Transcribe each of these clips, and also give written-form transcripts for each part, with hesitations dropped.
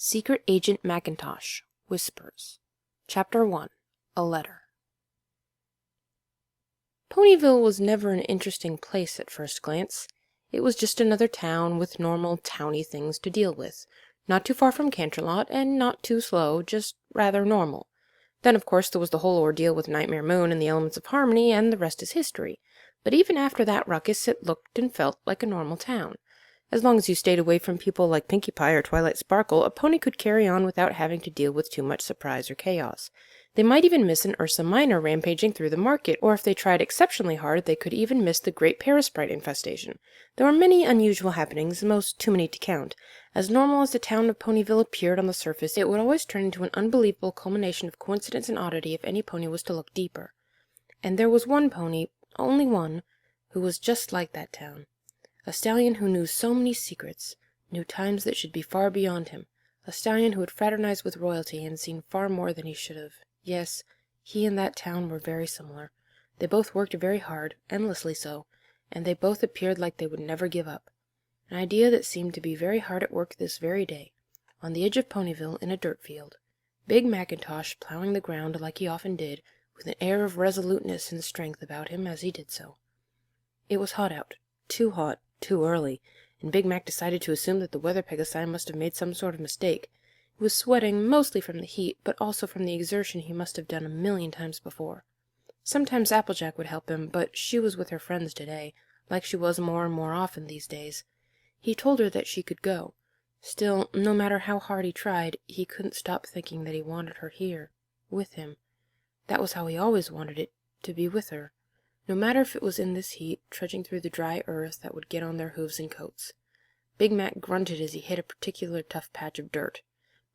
Secret Agent Macintosh Whispers. Chapter 1. A Letter. Ponyville was never an interesting place at first glance. It was just another town with normal towny things to deal with. Not too far from Canterlot, and not too slow, just rather normal. Then, of course, there was the whole ordeal with Nightmare Moon and the Elements of Harmony, and the rest is history. But even after that ruckus, it looked and felt like a normal town. As long as you stayed away from people like Pinkie Pie or Twilight Sparkle, a pony could carry on without having to deal with too much surprise or chaos. They might even miss an Ursa Minor rampaging through the market, or if they tried exceptionally hard, they could even miss the Great Parasprite infestation. There were many unusual happenings, most too many to count. As normal as the town of Ponyville appeared on the surface, it would always turn into an unbelievable culmination of coincidence and oddity if any pony was to look deeper. And there was one pony, only one, who was just like that town. A stallion who knew so many secrets, knew times that should be far beyond him. A stallion who had fraternized with royalty and seen far more than he should have. Yes, he and that town were very similar. They both worked very hard, endlessly so, and they both appeared like they would never give up. An idea that seemed to be very hard at work this very day, on the edge of Ponyville in a dirt field. Big Macintosh plowing the ground like he often did, with an air of resoluteness and strength about him as he did so. It was hot out, too hot, too early, and Big Mac decided to assume that the weather pegasi must have made some sort of mistake. He was sweating, mostly from the heat, but also from the exertion he must have done a million times before. Sometimes Applejack would help him, but she was with her friends today, like she was more and more often these days. He told her that she could go. Still, no matter how hard he tried, he couldn't stop thinking that he wanted her here, with him. That was how he always wanted it, to be with her. No matter if it was in this heat, trudging through the dry earth that would get on their hooves and coats. Big Mac grunted as he hit a particular tough patch of dirt.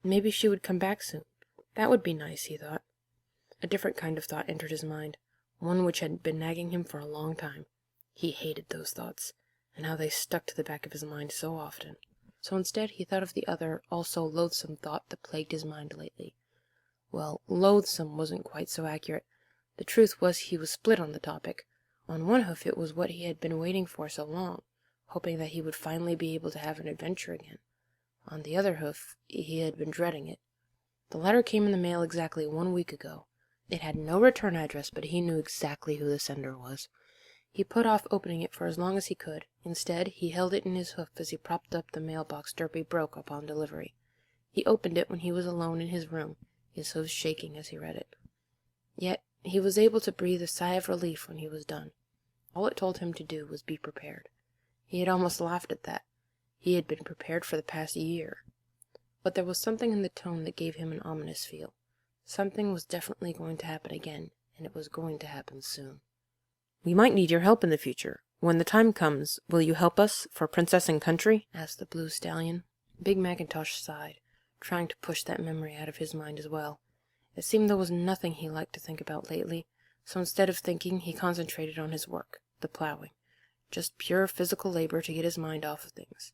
Maybe she would come back soon. That would be nice, he thought. A different kind of thought entered his mind, one which had been nagging him for a long time. He hated those thoughts, and how they stuck to the back of his mind so often. So instead he thought of the other, also loathsome thought that plagued his mind lately. Well, loathsome wasn't quite so accurate. The truth was he was split on the topic. On one hoof it was what he had been waiting for so long, hoping that he would finally be able to have an adventure again. On the other hoof he had been dreading it. The letter came in the mail exactly 1 week ago. It had no return address, but he knew exactly who the sender was. He put off opening it for as long as he could. Instead, he held it in his hoof as he propped up the mailbox Derpy broke upon delivery. He opened it when he was alone in his room, his hooves shaking as he read it. Yet he was able to breathe a sigh of relief when he was done. All it told him to do was be prepared. He had almost laughed at that. He had been prepared for the past year. But there was something in the tone that gave him an ominous feel. Something was definitely going to happen again, and it was going to happen soon. "We might need your help in the future. When the time comes, will you help us for Princess and Country?" asked the blue stallion. Big Macintosh sighed, trying to push that memory out of his mind as well. It seemed there was nothing he liked to think about lately, so instead of thinking, he concentrated on his work, the plowing. Just pure physical labor to get his mind off of things.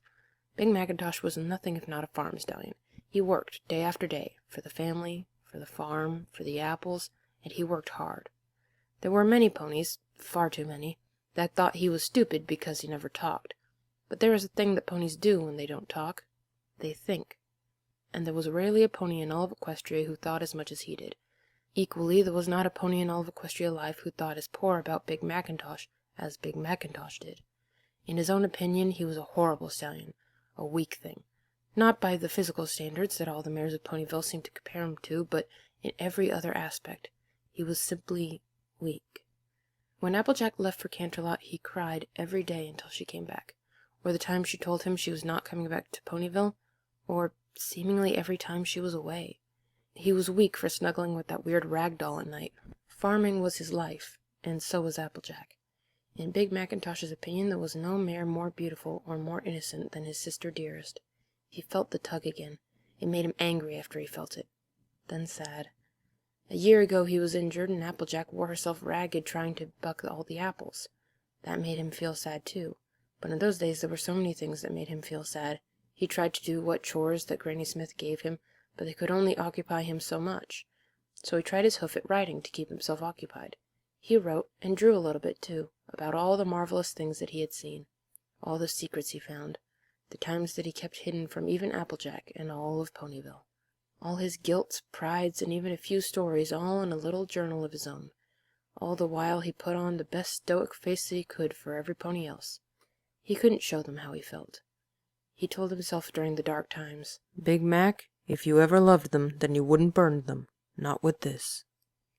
Big Macintosh was nothing if not a farm stallion. He worked day after day, for the family, for the farm, for the apples, and he worked hard. There were many ponies, far too many, that thought he was stupid because he never talked. But there is a thing that ponies do when they don't talk. They think. And there was rarely a pony in all of Equestria who thought as much as he did. Equally, there was not a pony in all of Equestria life who thought as poor about Big Macintosh as Big Macintosh did. In his own opinion, he was a horrible stallion, a weak thing. Not by the physical standards that all the mares of Ponyville seemed to compare him to, but in every other aspect. He was simply weak. When Applejack left for Canterlot, he cried every day until she came back, or the time she told him she was not coming back to Ponyville, or seemingly every time she was away. He was weak for snuggling with that weird rag doll at night. Farming was his life, and so was Applejack. In Big Macintosh's opinion, there was no mare more beautiful or more innocent than his sister dearest. He felt the tug again. It made him angry after he felt it. Then sad. A year ago he was injured, and Applejack wore herself ragged trying to buck all the apples. That made him feel sad too. But in those days there were so many things that made him feel sad. He tried to do what chores that Granny Smith gave him, but they could only occupy him so much. So he tried his hoof at writing to keep himself occupied. He wrote, and drew a little bit too, about all the marvelous things that he had seen, all the secrets he found. the times that he kept hidden from even Applejack and all of Ponyville. All his guilts, prides, and even a few stories, all in a little journal of his own. All the while he put on the best stoic face that he could for every pony else. He couldn't show them how he felt. He told himself during the dark times, "Big Mac, if you ever loved them, then you wouldn't burn them. Not with this."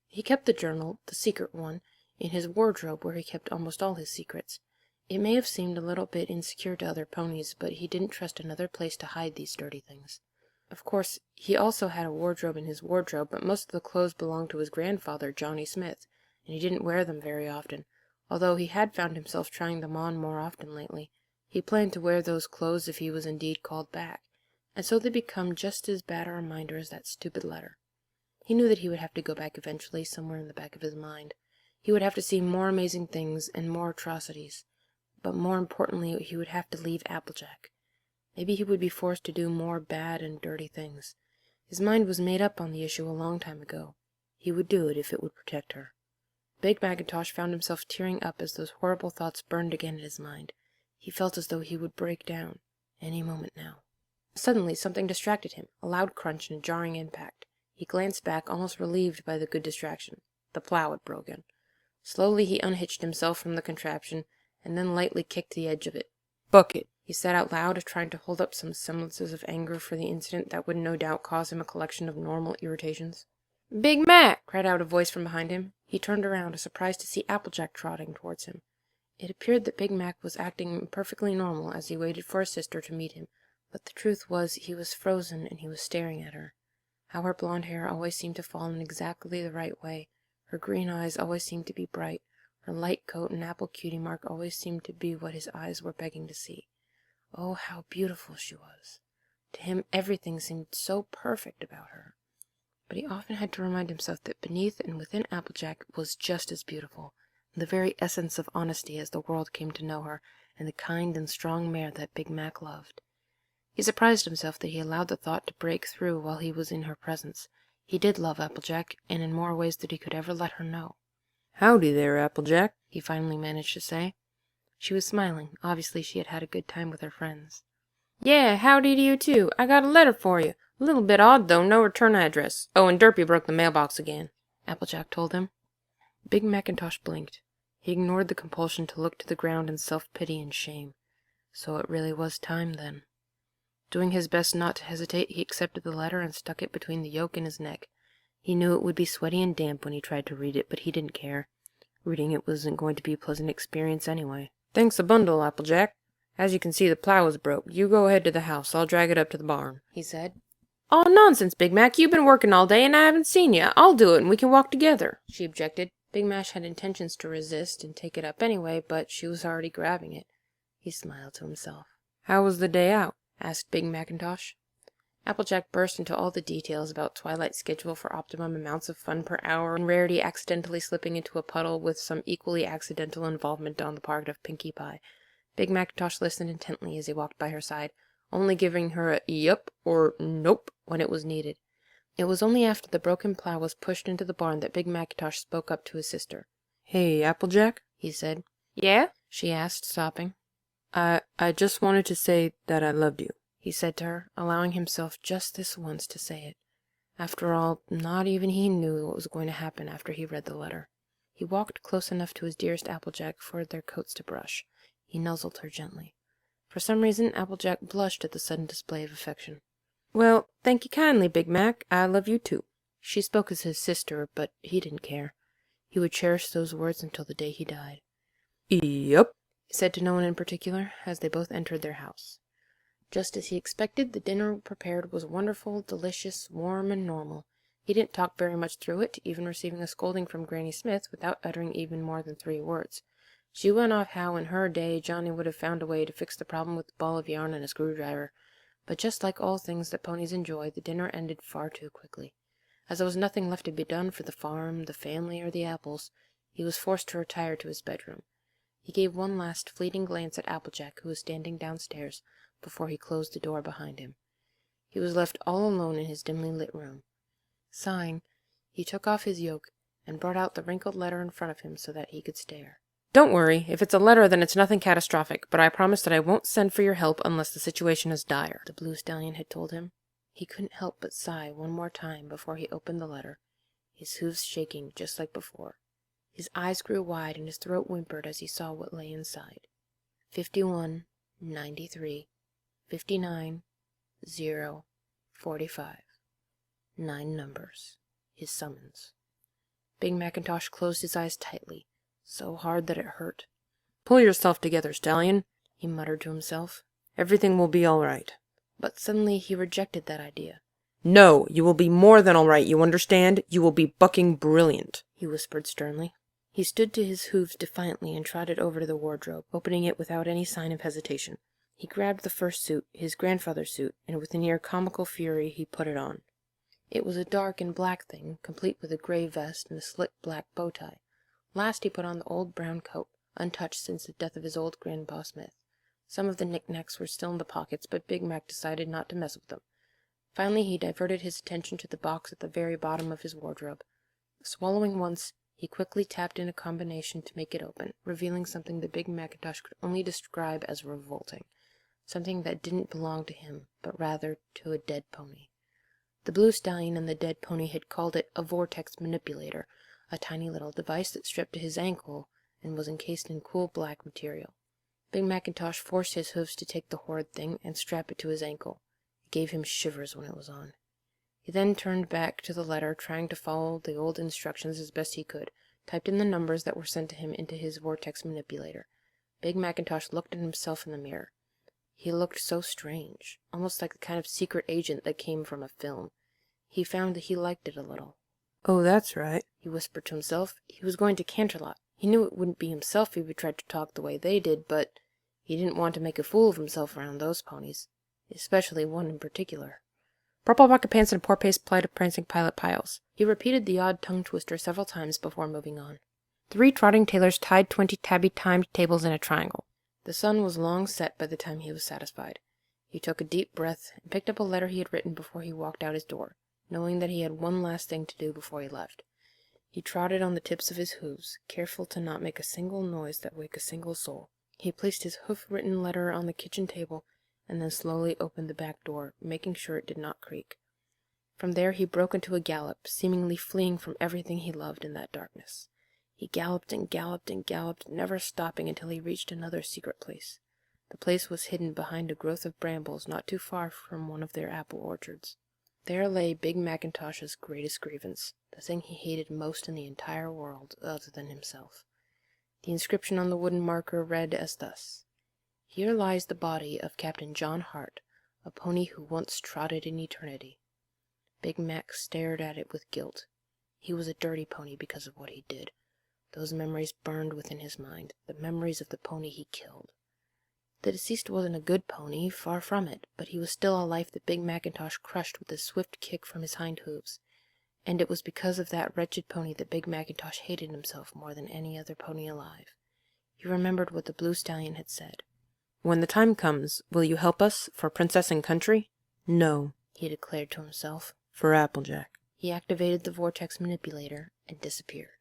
He kept the journal, the secret one, in his wardrobe where he kept almost all his secrets. It may have seemed a little bit insecure to other ponies, but he didn't trust another place to hide these dirty things. Of course, he also had a wardrobe in his wardrobe, but most of the clothes belonged to his grandfather, Johnny Smith, and he didn't wear them very often, although he had found himself trying them on more often lately. He planned to wear those clothes if he was indeed called back, and so they become just as bad a reminder as that stupid letter. He knew that he would have to go back eventually, somewhere in the back of his mind. He would have to see more amazing things and more atrocities. But more importantly, he would have to leave Applejack. Maybe he would be forced to do more bad and dirty things. His mind was made up on the issue a long time ago. He would do it if it would protect her. Big Macintosh found himself tearing up as those horrible thoughts burned again in his mind. He felt as though he would break down any moment now. Suddenly something distracted him, a loud crunch and a jarring impact. He glanced back, almost relieved by the good distraction. The plow had broken. Slowly he unhitched himself from the contraption, and then lightly kicked the edge of it. "Bucket!" he said out loud, trying to hold up some semblances of anger for the incident that would no doubt cause him a collection of normal irritations. "Big Mac!" cried out a voice from behind him. He turned around, surprised to see Applejack trotting towards him. It appeared that Big Mac was acting perfectly normal as he waited for his sister to meet him, but the truth was he was frozen and he was staring at her. How her blonde hair always seemed to fall in exactly the right way. Her green eyes always seemed to be bright. Her light coat and apple cutie mark always seemed to be what his eyes were begging to see. Oh, how beautiful she was! To him everything seemed so perfect about her. But he often had to remind himself that beneath and within Applejack was just as beautiful, the very essence of honesty as the world came to know her, and the kind and strong mare that Big Mac loved. He surprised himself that he allowed the thought to break through while he was in her presence. He did love Applejack, and in more ways than he could ever let her know. "Howdy there, Applejack," he finally managed to say. She was smiling. Obviously she had had a good time with her friends. "Yeah, howdy to you too. I got a letter for you. A little bit odd, though. No return address. Oh, and Derpy broke the mailbox again," Applejack told him. Big Macintosh blinked. He ignored the compulsion to look to the ground in self-pity and shame. So it really was time, then. Doing his best not to hesitate, he accepted the letter and stuck it between the yoke and his neck. He knew it would be sweaty and damp when he tried to read it, but he didn't care. Reading it wasn't going to be a pleasant experience anyway. "Thanks a bundle, Applejack. As you can see, the plow is broke. You go ahead to the house. I'll drag it up to the barn," he said. "Oh, nonsense, Big Mac. You've been working all day, and I haven't seen you. I'll do it, and we can walk together," she objected. Big Mac had intentions to resist and take it up anyway, but she was already grabbing it. He smiled to himself. "How was the day out?" asked Big Macintosh. Applejack burst into all the details about Twilight's schedule for optimum amounts of fun per hour, and Rarity accidentally slipping into a puddle with some equally accidental involvement on the part of Pinkie Pie. Big Macintosh listened intently as he walked by her side, only giving her a "yup" or "nope" when it was needed. It was only after the broken plow was pushed into the barn that Big Macintosh spoke up to his sister. "Hey, Applejack," he said. "Yeah?" she asked, stopping. I just wanted to say that I loved you," he said to her, allowing himself just this once to say it. After all, not even he knew what was going to happen after he read the letter. He walked close enough to his dearest Applejack for their coats to brush. He nuzzled her gently. For some reason, Applejack blushed at the sudden display of affection. "Well, thank you kindly, Big Mac. I love you too." She spoke as his sister, but he didn't care. He would cherish those words until the day he died. "Yup," he said to no one in particular, as they both entered their house. Just as he expected, the dinner prepared was wonderful, delicious, warm, and normal. He didn't talk very much through it, even receiving a scolding from Granny Smith without uttering even more than 3 words. She went off how, in her day, Johnny would have found a way to fix the problem with a ball of yarn and a screwdriver. But just like all things that ponies enjoy, the dinner ended far too quickly. As there was nothing left to be done for the farm, the family, or the apples, he was forced to retire to his bedroom. He gave one last fleeting glance at Applejack, who was standing downstairs, before he closed the door behind him. He was left all alone in his dimly lit room. Sighing, he took off his yoke and brought out the wrinkled letter in front of him so that he could stare. Don't worry. If it's a letter, then it's nothing catastrophic, but I promise that I won't send for your help unless the situation is dire," the blue stallion had told him. He couldn't help but sigh one more time before he opened the letter, his hooves shaking just like before. His eyes grew wide and his throat whimpered as he saw what lay inside. 51, 93, 59, 0, 45. 9 numbers. His summons. Big Macintosh closed his eyes tightly, so hard that it hurt. "Pull yourself together, Stallion," he muttered to himself. "Everything will be all right." But suddenly he rejected that idea. "No, you will be more than all right, you understand? You will be bucking brilliant," he whispered sternly. He stood to his hooves defiantly and trotted over to the wardrobe, opening it without any sign of hesitation. He grabbed the first suit, his grandfather's suit, and with a near comical fury he put it on. It was a dark and black thing, complete with a gray vest and a slick black bow tie. Last he put on the old brown coat, untouched since the death of his old Grandpa Smith. Some of the knickknacks were still in the pockets, but Big Mac decided not to mess with them. Finally he diverted his attention to the box at the very bottom of his wardrobe. Swallowing once, he quickly tapped in a combination to make it open, revealing something that Big Macintosh could only describe as revolting. Something that didn't belong to him, but rather to a dead pony. The blue stallion and the dead pony had called it a vortex manipulator, a tiny little device that stripped to his ankle and was encased in cool black material. Big Macintosh forced his hoofs to take the horrid thing and strap it to his ankle. It gave him shivers when it was on. He then turned back to the letter, trying to follow the old instructions as best he could, typed in the numbers that were sent to him into his vortex manipulator. Big Macintosh looked at himself in the mirror. He looked so strange, almost like the kind of secret agent that came from a film. He found that he liked it a little. "Oh, that's right," he whispered to himself. He was going to Canterlot. He knew it wouldn't be himself if he tried to talk the way they did, but he didn't want to make a fool of himself around those ponies, especially one in particular. "Purple bucket pants and a poor-pace plight of prancing pilot piles." He repeated the odd tongue twister several times before moving on. 3 trotting tailors tied 20 tabby timed tables in a triangle. The sun was long set by the time he was satisfied. He took a deep breath and picked up a letter he had written before he walked out his door, knowing that he had one last thing to do before he left. He trotted on the tips of his hooves, careful to not make a single noise that wake a single soul. He placed his hoof-written letter on the kitchen table and then slowly opened the back door, making sure it did not creak. From there he broke into a gallop, seemingly fleeing from everything he loved in that darkness. He galloped and galloped and galloped, never stopping until he reached another secret place. The place was hidden behind a growth of brambles not too far from one of their apple orchards. There lay Big Macintosh's greatest grievance, the thing he hated most in the entire world other than himself. The inscription on the wooden marker read as thus: "Here lies the body of Captain John Hart, a pony who once trotted in eternity." Big Mac stared at it with guilt. He was a dirty pony because of what he did. Those memories burned within his mind, the memories of the pony he killed. The deceased wasn't a good pony, far from it, but he was still a life that Big Macintosh crushed with a swift kick from his hind hooves. And it was because of that wretched pony that Big Macintosh hated himself more than any other pony alive. He remembered what the blue stallion had said. "When the time comes, will you help us for Princess and Country?" "No," he declared to himself. "For Applejack." He activated the vortex manipulator and disappeared.